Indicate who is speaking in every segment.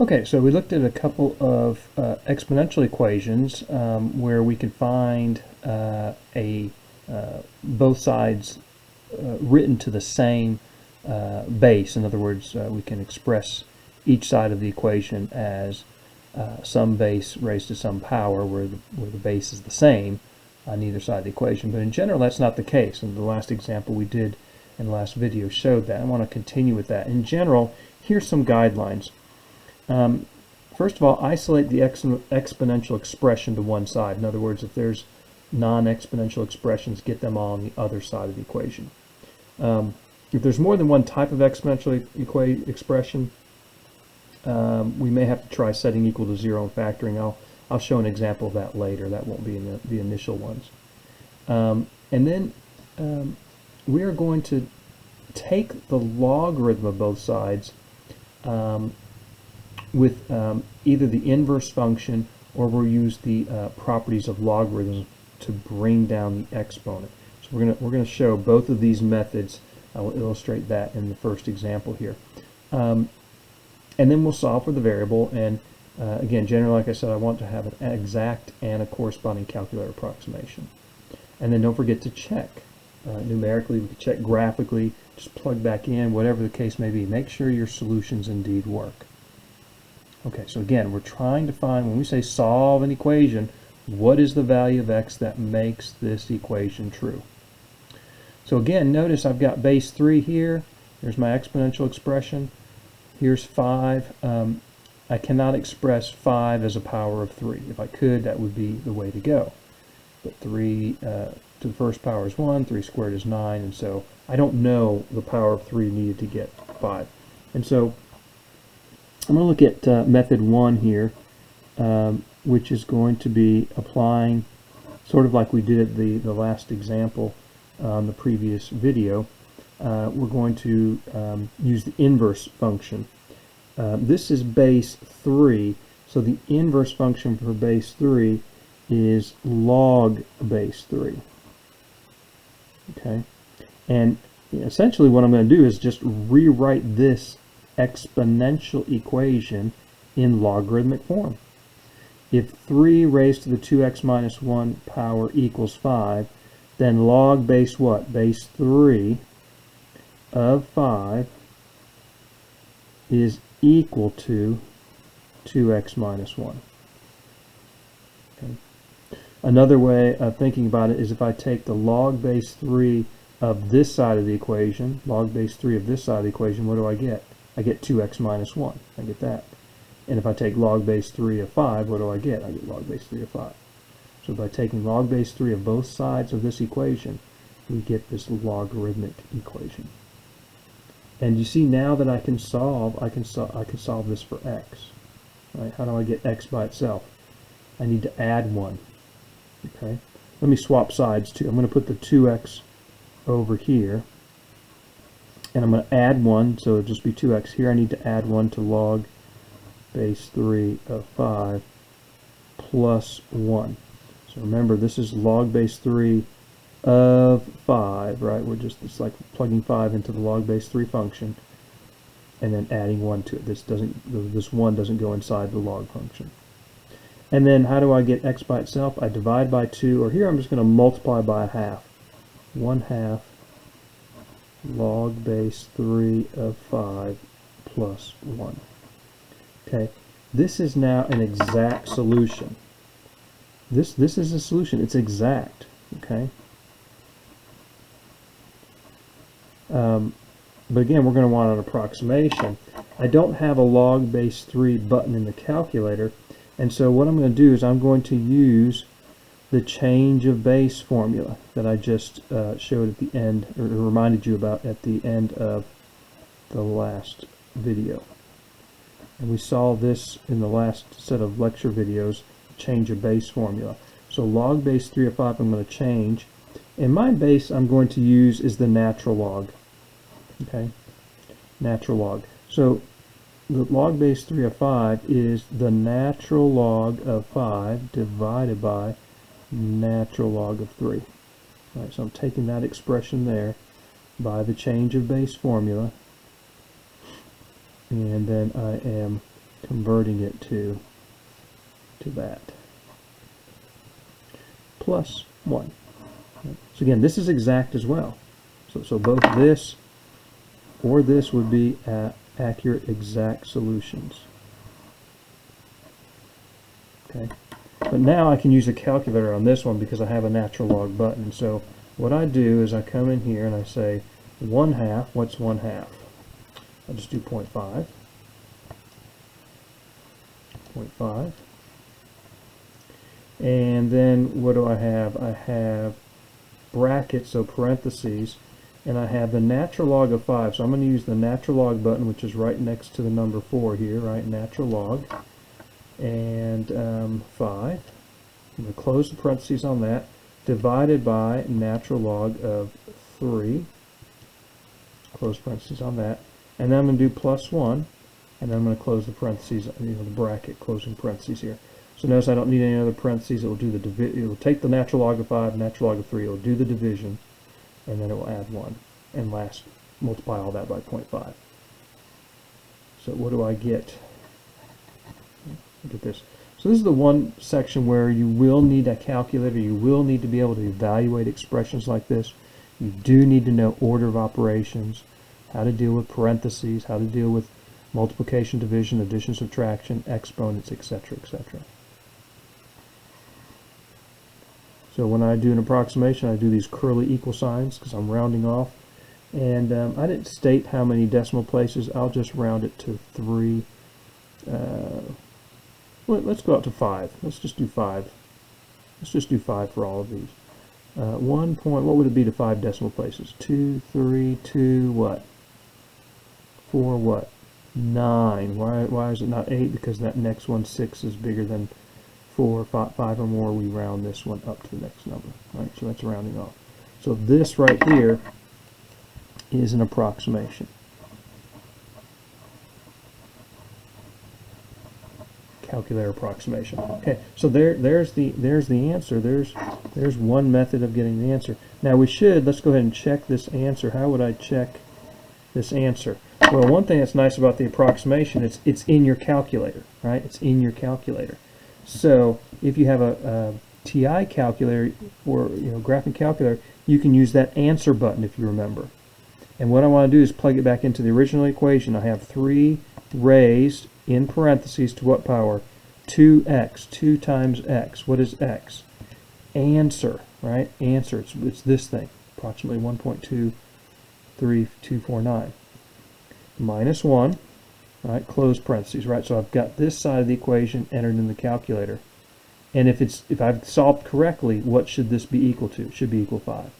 Speaker 1: Okay, so we looked at a couple of exponential equations where we can find both sides written to the same base. In other words, we can express each side of the equation as some base raised to some power where the base is the same on either side of the equation. But in general, that's not the case. And the last example we did in the last video showed that. I want to continue with that. In general, here's some guidelines. First of all, isolate the exponential expression to one side. In other words, if there's non-exponential expressions, get them all on the other side of the equation. If there's more than one type of exponential expression, we may have to try setting equal to 0 and factoring. I'll show an example of that later. That won't be in the initial ones. And then we are going to take the logarithm of both sides with either the inverse function, or we'll use the properties of logarithms to bring down the exponent. So we're going to show both of these methods. I will illustrate that in the first example here. And then we'll solve for the variable. And again, generally, like I said, I want to have an exact and a corresponding calculator approximation. And then don't forget to check. Numerically, we can check graphically, just plug back in, whatever the case may be. Make sure your solutions indeed work. Okay, so again, we're trying to find, when we say solve an equation, what is the value of x that makes this equation true? So again, notice I've got base 3 here. There's my exponential expression. Here's 5. I cannot express 5 as a power of 3. If I could, that would be the way to go. But 3 to the first power is 1, 3 squared is 9, and so I don't know the power of 3 needed to get 5. And so I'm going to look at method 1 here, which is going to be applying, sort of like we did at the last example on the previous video. We're going to use the inverse function. This is base 3, so the inverse function for base 3 is log base 3. Okay, and essentially what I'm going to do is just rewrite this exponential equation in logarithmic form. If 3 raised to the 2x minus 1 power equals 5, then log base what? Base 3 of 5 is equal to 2x minus 1. Okay. Another way of thinking about it is if I take the log base 3 of this side of the equation, log base 3 of this side of the equation, what do I get? I get 2x minus 1. I get that. And if I take log base 3 of 5, what do I get? I get log base 3 of 5. So by taking log base 3 of both sides of this equation, we get this logarithmic equation. And you see now that I can solve this for x. Right? How do I get x by itself? I need to add 1. Okay. Let me swap sides too. I'm going to put the 2x over here, and I'm going to add 1, so it'll just be 2x. Here I need to add 1 to log base 3 of 5 plus 1. So remember, this is log base 3 of 5, right? It's like plugging 5 into the log base 3 function and then adding 1 to it. This 1 doesn't go inside the log function. And then how do I get x by itself? I divide by 2, or here I'm just going to multiply by a half. 1/2 log base 3 of 5 plus 1. Okay, this is now an exact solution. This is a solution. It's exact. Okay. But again, we're going to want an approximation. I don't have a log base 3 button in the calculator, and so what I'm going to do is I'm going to use the change of base formula that I just showed at the end, or reminded you about at the end of the last video. And we saw this in the last set of lecture videos, change of base formula. So log base 3 of 5 I'm going to change, and my base I'm going to use is the natural log. Okay, natural log. So the log base 3 of 5 is the natural log of 5 divided by natural log of 3. All right, so I'm taking that expression there by the change of base formula, and then I am converting it to that. Plus 1. So again, this is exact as well. So both this or this would be accurate, exact solutions. Okay. But now I can use a calculator on this one because I have a natural log button. So what I do is I come in here and I say 1/2. What's 1/2? I'll just do 0.5. 0.5. And then what do I have? I have brackets, so parentheses, and I have the natural log of 5. So I'm going to use the natural log button, which is right next to the number 4 here, right? Natural log. And 5. I'm going to close the parentheses on that, divided by natural log of 3. Close parentheses on that. And then I'm going to do plus 1, and then I'm going to close the parentheses, the bracket, closing parentheses here. So notice I don't need any other parentheses. It will do the it will take the natural log of 5, natural log of 3. It will do the division, and then it will add 1, and last multiply all that by 0.5. So what do I get? Look at this. So this is the one section where you will need a calculator. You will need to be able to evaluate expressions like this. You do need to know order of operations, how to deal with parentheses, how to deal with multiplication, division, addition, subtraction, exponents, etc., etc. So when I do an approximation, I do these curly equal signs because I'm rounding off. And I didn't state how many decimal places. I'll just round it to 3. Let's go out to 5. Let's just do 5. Let's just do 5 for all of these. 1 point, what would it be to 5 decimal places? 2, 3, 2, what? 4, what? 9. Why is it not 8? Because that next one, 6, is bigger than 4, 5 or more. We round this one up to the next number. Right? So that's rounding off. So this right here is an approximation. Calculator approximation. Okay, so there's the answer. There's one method of getting the answer. Now let's go ahead and check this answer. How would I check this answer? Well, one thing that's nice about the approximation is it's in your calculator, right? It's in your calculator. So if you have a TI calculator or graphing calculator, you can use that answer button if you remember. And what I want to do is plug it back into the original equation. I have 3 raised in parentheses to what power? 2x. 2 times x. What is x? Answer, right? Answer. It's this thing, approximately 1.23249. Minus 1, right? Close parentheses, right? So I've got this side of the equation entered in the calculator. And if I've solved correctly, what should this be equal to? It should be equal to 5.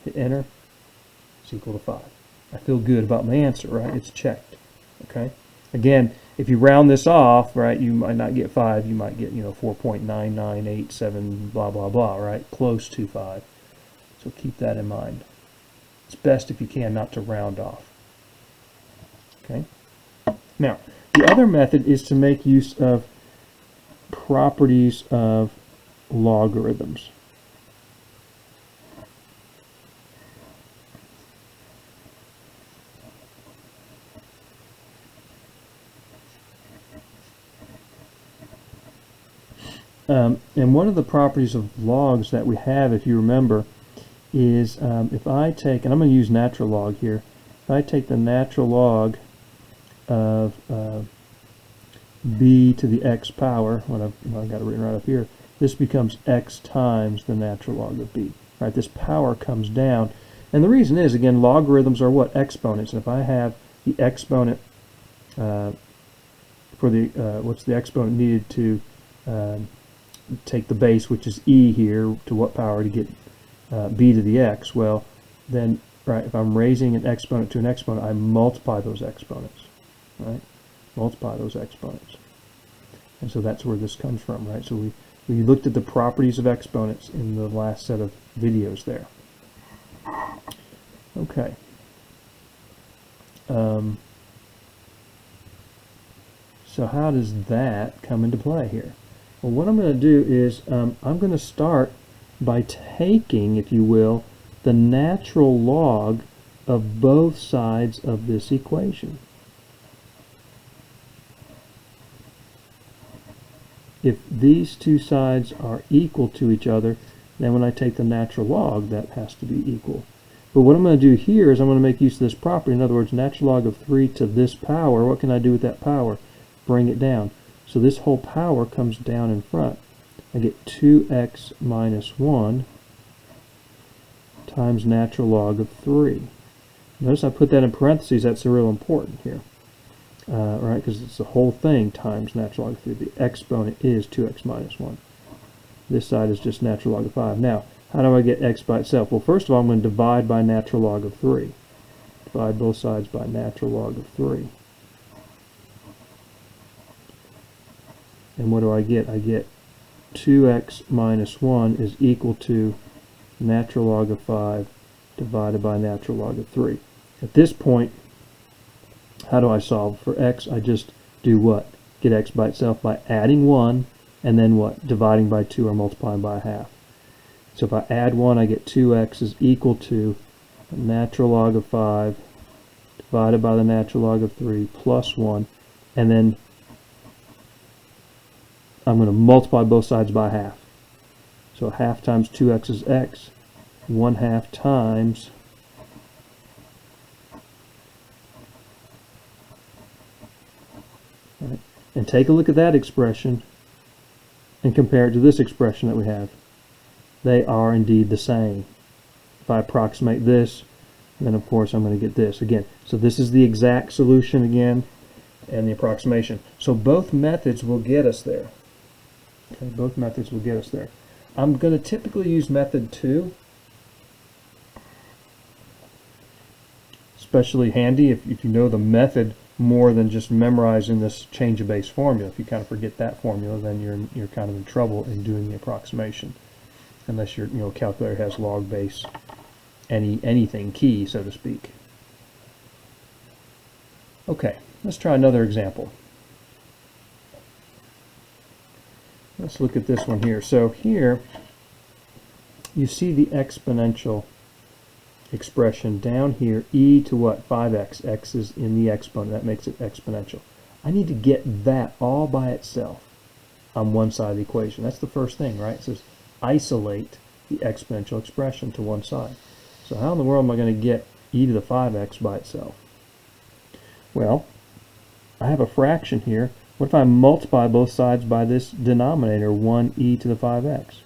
Speaker 1: Hit enter. It's equal to 5. I feel good about my answer, right? It's checked. Okay? Again, if you round this off, right, you might not get 5. You might get, 4.9987, blah, blah, blah, right? Close to 5. So keep that in mind. It's best if you can not to round off. Okay? Now, the other method is to make use of properties of logarithms. And one of the properties of logs that we have, if you remember, is if I take, and I'm going to use natural log here, if I take the natural log of b to the x power, I've got it written right up here, this becomes x times the natural log of b. Right? This power comes down. And the reason is, again, logarithms are what? Exponents. And if I have the exponent for the, what's the exponent needed to take the base, which is e here, to what power to get b to the x? Well, then, right, if I'm raising an exponent to an exponent, I multiply those exponents, right? Multiply those exponents. And so that's where this comes from, right? So we looked at the properties of exponents in the last set of videos there. Okay. So how does that come into play here? Well, what I'm going to do is I'm going to start by taking, if you will, the natural log of both sides of this equation. if these two sides are equal to each other, then when I take the natural log, that has to be equal. But what I'm going to do here is I'm going to make use of this property. In other words, natural log of 3 to this power, what can I do with that power? Bring it down. So this whole power comes down in front. I get 2x minus 1 times natural log of 3. Notice I put that in parentheses. That's real important here. Right, because it's the whole thing times natural log of 3. The exponent is 2x minus 1. This side is just natural log of 5. Now, how do I get x by itself? Well, first of all, I'm going to divide by natural log of 3. Divide both sides by natural log of 3. And what do I get? I get 2x minus 1 is equal to natural log of 5 divided by natural log of 3. At this point, how do I solve for x? I just do what? Get x by itself by adding 1 and then what? Dividing by 2 or multiplying by half. So if I add 1, I get 2x is equal to the natural log of 5 divided by the natural log of 3 plus 1, and then I'm going to multiply both sides by half. So half times 2x is x. 1/2 times right. And take a look at that expression and compare it to this expression that we have. They are indeed the same. If I approximate this, then of course I'm going to get this again. So this is the exact solution again, and the approximation. So both methods will get us there. Okay, both methods will get us there. I'm going to typically use method 2. Especially handy if you know the method more than just memorizing this change of base formula. If you kind of forget that formula, then you're kind of in trouble in doing the approximation, unless your calculator has log base anything key, so to speak. Okay, let's try another example. Let's look at this one here. So here you see the exponential expression down here, e to what? 5x. X is in the exponent. That makes it exponential. I need to get that all by itself on one side of the equation. That's the first thing, right? It says isolate the exponential expression to one side. So how in the world am I going to get e to the 5x by itself? Well, I have a fraction here. What if I multiply both sides by this denominator, 1e to the 5x?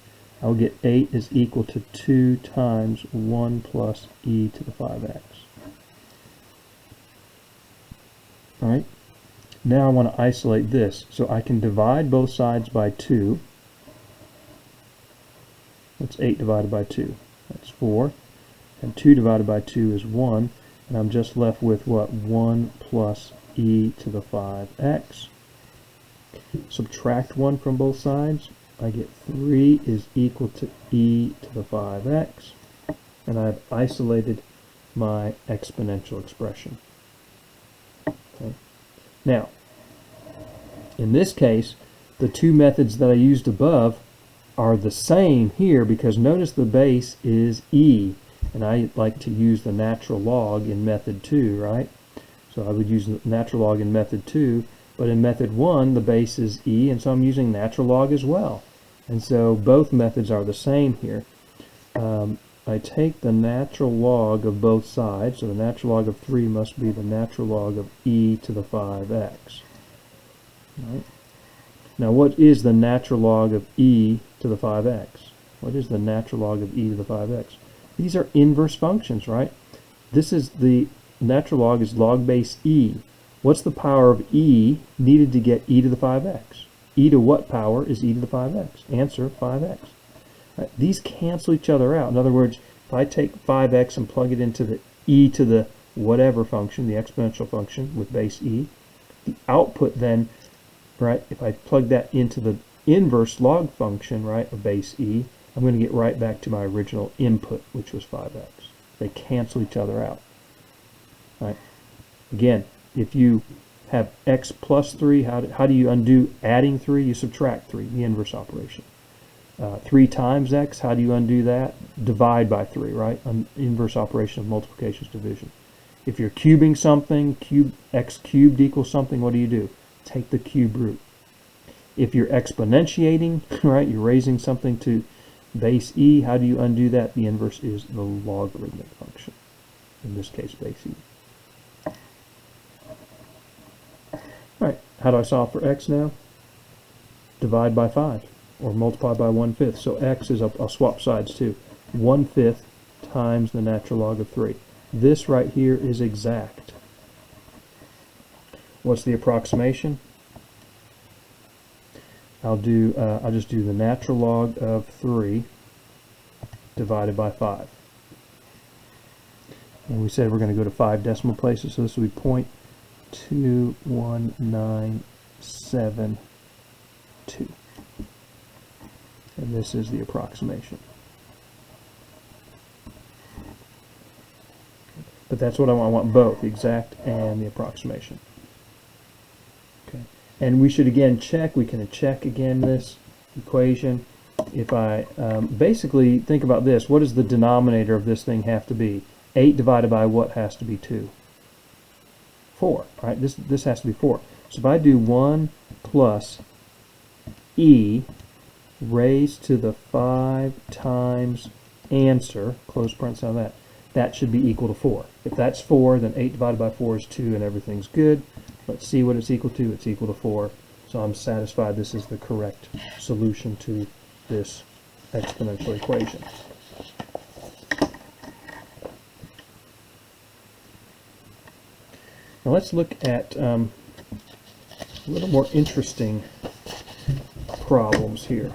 Speaker 1: I will get 8 is equal to 2 times 1 plus e to the 5x. All right. Now I want to isolate this. So I can divide both sides by 2. That's 8 divided by 2. That's 4. And 2 divided by 2 is 1. And I'm just left with what? 1 plus e to the 5x. Subtract 1 from both sides. I get 3 is equal to e to the 5x. And I've isolated my exponential expression. Okay. Now, in this case, the two methods that I used above are the same here, because notice the base is e. And I like to use the natural log in method 2, right? So I would use the natural log in method 2, but in method 1 the base is e, and so I'm using natural log as well. And so both methods are the same here. I take the natural log of both sides, so the natural log of 3 must be the natural log of e to the 5x. Right? Now what is the natural log of e to the 5x? What is the natural log of e to the 5x? These are inverse functions, right? This is the natural log is log base e. What's the power of e needed to get e to the 5x? E to what power is e to the 5x? Answer, 5x. Right? These cancel each other out. In other words, if I take 5x and plug it into the e to the whatever function, the exponential function with base e, the output then, right, if I plug that into the inverse log function, right, of base e, I'm going to get right back to my original input, which was 5x. They cancel each other out. Right? Again, if you have x plus 3, how do you undo adding 3? You subtract 3, the inverse operation. 3 times x, how do you undo that? Divide by 3, right? Inverse operation of multiplication is division. If you're cubing something, x cubed equals something, what do? Take the cube root. If you're exponentiating, right, you're raising something to base e, how do you undo that? The inverse is the logarithmic function, in this case base e. All right, how do I solve for x now? Divide by 5, or multiply by 1/5. So x is, I'll swap sides too, 1/5 times the natural log of 3. This right here is exact. What's the approximation? I'll just do the natural log of 3 divided by 5. And we said we're going to go to 5 decimal places, so this will be 0.21972. And this is the approximation. But that's what I want. I want both, the exact and the approximation. Okay. And we should again check, we can check again this equation. If I basically think about this, what does the denominator of this thing have to be? 8 divided by what has to be 2? 4, right? This has to be 4. So if I do 1 plus e raised to the 5 times answer, close parenthesis on that, that should be equal to 4. If that's 4, then 8 divided by 4 is 2 and everything's good. Let's see what it's equal to. It's equal to 4. So I'm satisfied this is the correct solution to this exponential equation. Now let's look at a little more interesting problems here.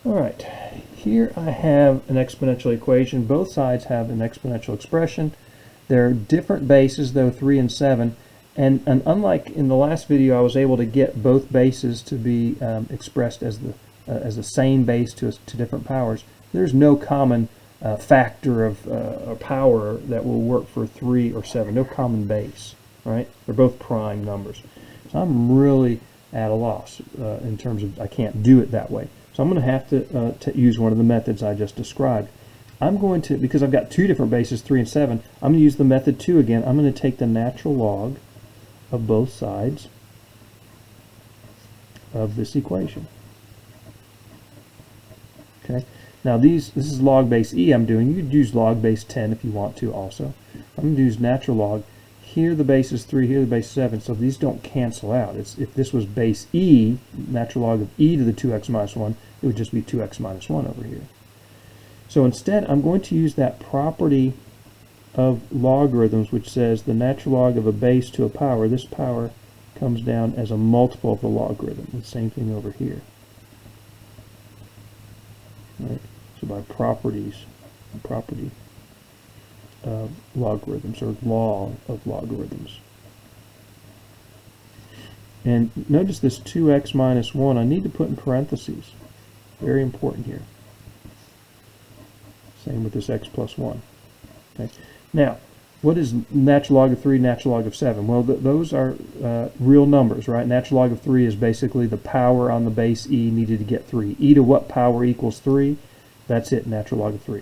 Speaker 1: All right, here I have an exponential equation. Both sides have an exponential expression. There are different bases, though, 3 and 7. And unlike in the last video, I was able to get both bases to be expressed as the same base to different powers. There's no common factor of or power that will work for 3 or 7. No common base, right? They're both prime numbers. So I'm really at a loss in terms of I can't do it that way. So I'm going to have to use one of the methods I just described. I'm going to, because I've got two different bases, 3 and 7, I'm going to use the method 2 again. I'm going to take the natural log of both sides of this equation. Okay. Now this is log base e I'm doing. You could use log base 10 if you want to also. I'm going to use natural log. Here the base is 3, here the base is 7, so these don't cancel out. If this was base e, natural log of e to the 2x minus 1, it would just be 2x minus 1 over here. So instead, I'm going to use that property of logarithms, which says the natural log of a base to a power, this power comes down as a multiple of the logarithm. The same thing over here. Right? So by property of logarithms, or law of logarithms. And notice this 2x minus 1, I need to put in parentheses. Very important here. Same with this x plus 1. Okay. Now, what is natural log of 3, natural log of 7? Well, those are real numbers, right? Natural log of 3 is basically the power on the base e needed to get 3. E to what power equals 3? That's it, natural log of 3.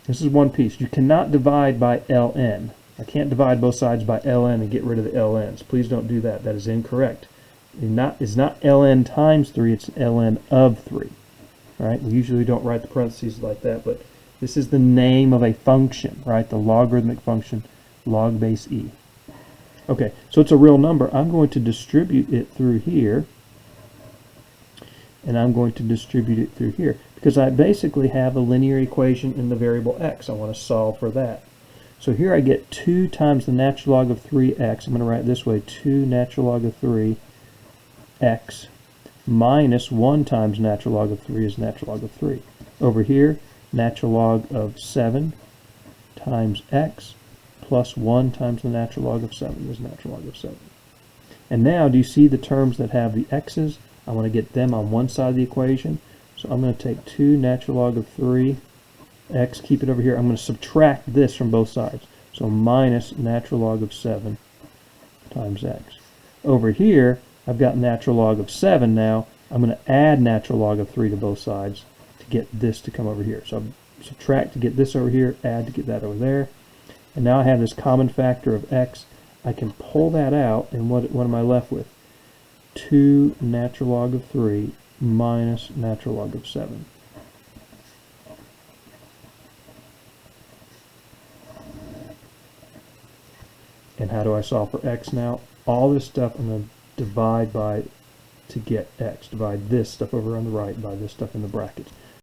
Speaker 1: This is one piece. You cannot divide by ln. I can't divide both sides by ln and get rid of the ln's. Please don't do that. That is incorrect. It's not ln times 3, it's ln of 3. Right? We usually don't write the parentheses like that, but this is the name of a function, right? The logarithmic function, log base e. Okay, so it's a real number. I'm going to distribute it through here, and I'm going to distribute it through here, because I basically have a linear equation in the variable x. I want to solve for that. So here I get 2 times the natural log of 3x. I'm going to write it this way, 2 natural log of 3x minus 1 times natural log of 3 is natural log of 3. Over here, natural log of 7 times x plus 1 times the natural log of 7 is natural log of 7. And now, do you see the terms that have the x's? I want to get them on one side of the equation. So I'm going to take 2 natural log of 3x, keep it over here. I'm going to subtract this from both sides. So minus natural log of 7 times x. Over here, I've got natural log of 7 now. I'm going to add natural log of 3 to both sides to get this to come over here. So I subtract to get this over here, add to get that over there. And now I have this common factor of x. I can pull that out, and what am I left with? 2 natural log of 3 minus natural log of 7. And how do I solve for x now? All this stuff I'm going to divide by to get x. Divide this stuff over on the right by this stuff in the brackets.